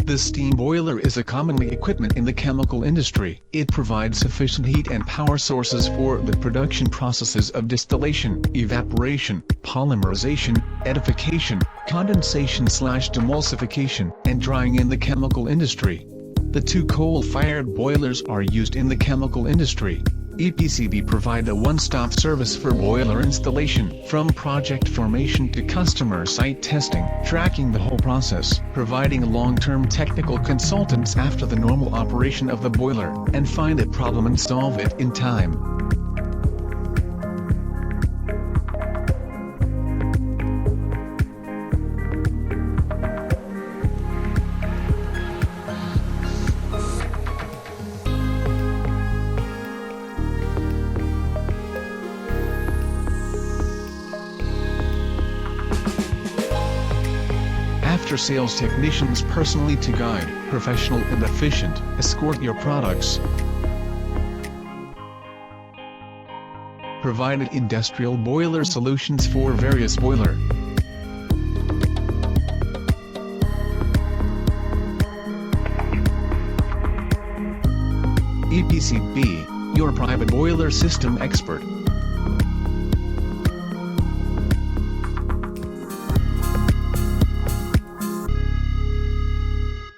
The steam boiler is a commonly equipment in the chemical industry. It provides sufficient heat and power sources for the production processes of distillation, evaporation, polymerization, edification, condensation/demulsification, and drying in the chemical industry. The two coal-fired boilers are used in the chemical industry. EPCB provide a one-stop service for boiler installation, from project formation to customer site testing, tracking the whole process, providing long-term technical consultants after the normal operation of the boiler, and find a problem and solve it in time. After-sales technicians personally to guide, professional and efficient, escort your products. Provided industrial boiler solutions for various boiler. EPCB, your private boiler system expert.